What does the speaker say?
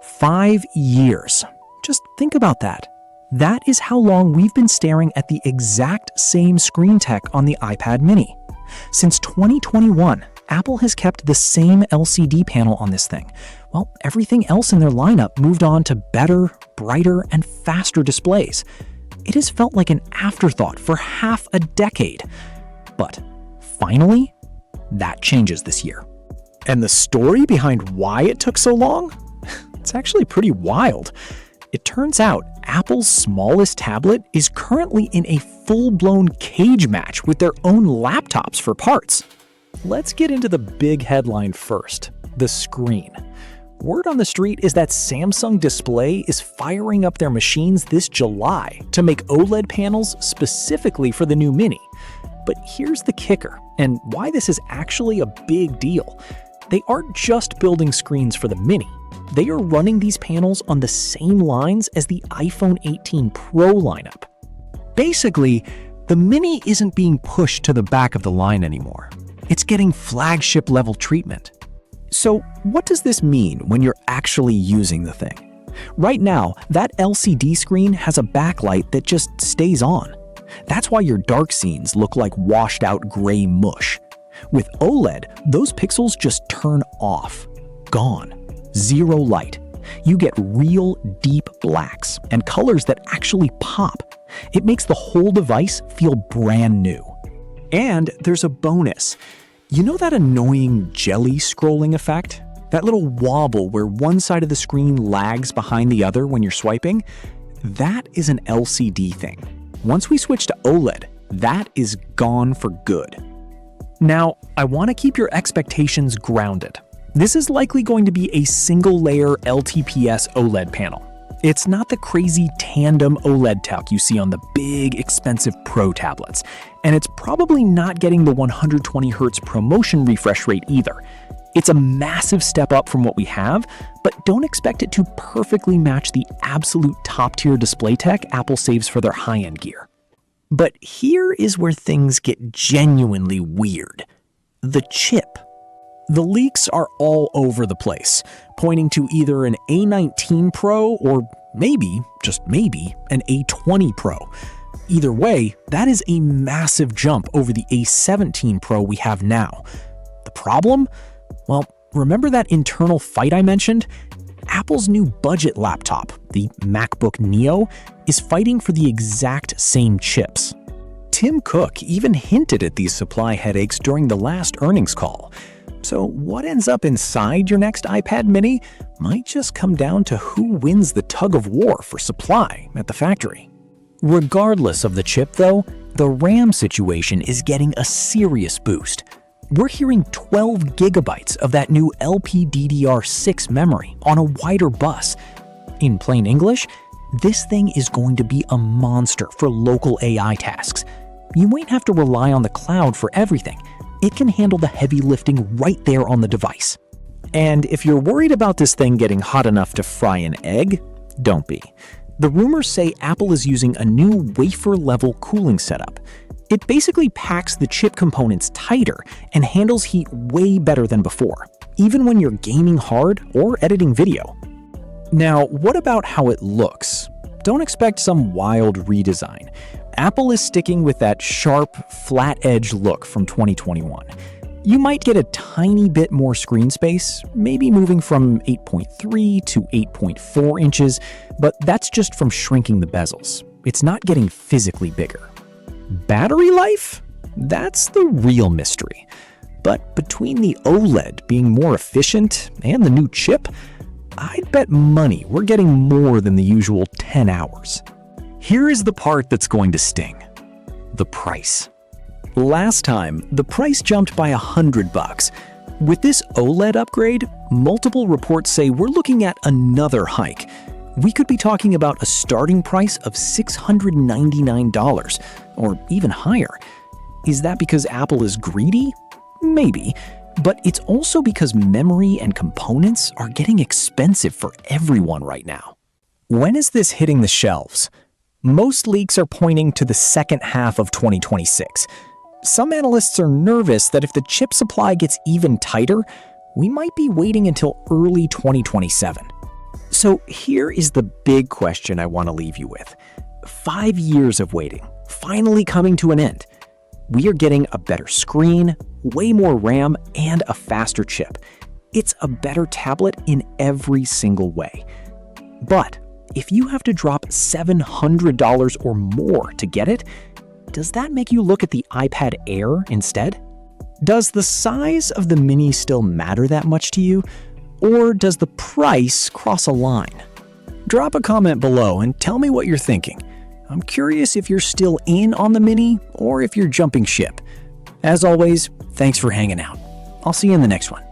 5 years. Just think about that. That is how long we've been staring at the exact same screen tech on the iPad mini. Since 2021, Apple has kept the same LCD panel on this thing, while everything else in their lineup moved on to better, brighter, and faster displays. It has felt like an afterthought for half a decade. But finally, that changes this year. And the story behind why it took so long? It's actually pretty wild. It turns out Apple's smallest tablet is currently in a full-blown cage match with their own laptops for parts. Let's get into the big headline first, the screen. Word on the street is that Samsung Display is firing up their machines this July to make OLED panels specifically for the new Mini. But here's the kicker, and why this is actually a big deal. They aren't just building screens for the Mini. They are running these panels on the same lines as the iPhone 18 Pro lineup. Basically, the Mini isn't being pushed to the back of the line anymore. It's getting flagship-level treatment. So what does this mean when you're actually using the thing? Right now, that LCD screen has a backlight that just stays on. That's why your dark scenes look like washed-out gray mush. With OLED, those pixels just turn off. Gone. Zero light. You get real deep blacks and colors that actually pop. It makes the whole device feel brand new. And there's a bonus. You know that annoying jelly scrolling effect? That little wobble where one side of the screen lags behind the other when you're swiping? That is an LCD thing. Once we switch to OLED, that is gone for good. Now, I want to keep your expectations grounded. This is likely going to be a single-layer LTPS OLED panel. It's not the crazy Tandem OLED tech you see on the big, expensive Pro tablets, and it's probably not getting the 120Hz ProMotion refresh rate either. It's a massive step up from what we have, but don't expect it to perfectly match the absolute top-tier display tech Apple saves for their high-end gear. But here is where things get genuinely weird. The chip. The leaks are all over the place, pointing to either an A19 Pro or maybe, just maybe, an A20 Pro. Either way, that is a massive jump over the A17 Pro we have now. The problem? Well, remember that internal fight I mentioned? Apple's new budget laptop, the MacBook Neo, is fighting for the exact same chips. Tim Cook even hinted at these supply headaches during the last earnings call. So what ends up inside your next iPad mini might just come down to who wins the tug-of-war for supply at the factory. Regardless of the chip though, the RAM situation is getting a serious boost. We're hearing 12 gigabytes of that new LPDDR6 memory on a wider bus. In plain English, this thing is going to be a monster for local AI tasks. You won't have to rely on the cloud for everything. It can handle the heavy lifting right there on the device. And if you're worried about this thing getting hot enough to fry an egg, don't be. The rumors say Apple is using a new Wafer-Level cooling setup. It basically packs the chip components tighter and handles heat way better than before, even when you're gaming hard or editing video. Now, what about how it looks? Don't expect some wild redesign. Apple is sticking with that sharp, flat-edge look from 2021. You might get a tiny bit more screen space, maybe moving from 8.3 to 8.4 inches, but that's just from shrinking the bezels. It's not getting physically bigger. Battery life? That's the real mystery. But between the OLED being more efficient and the new chip, I'd bet money we're getting more than the usual 10 hours. Here is the part that's going to sting. The price. Last time, the price jumped by $100. With this OLED upgrade, multiple reports say we're looking at another hike. We could be talking about a starting price of $699, or even higher. Is that because Apple is greedy? Maybe. But it's also because memory and components are getting expensive for everyone right now. When is this hitting the shelves? Most leaks are pointing to the second half of 2026. Some analysts are nervous that if the chip supply gets even tighter, we might be waiting until early 2027. So So here is the big question I want to leave you with. 5 years of waiting, finally coming to an end. We are getting a better screen, way more RAM, and a faster chip. It's a better tablet in every single way. But if you have to drop $700 or more to get it, does that make you look at the iPad Air instead? Does the size of the Mini still matter that much to you? Or does the price cross a line? Drop a comment below and tell me what you're thinking. I'm curious if you're still in on the Mini or if you're jumping ship. As always, thanks for hanging out. I'll see you in the next one.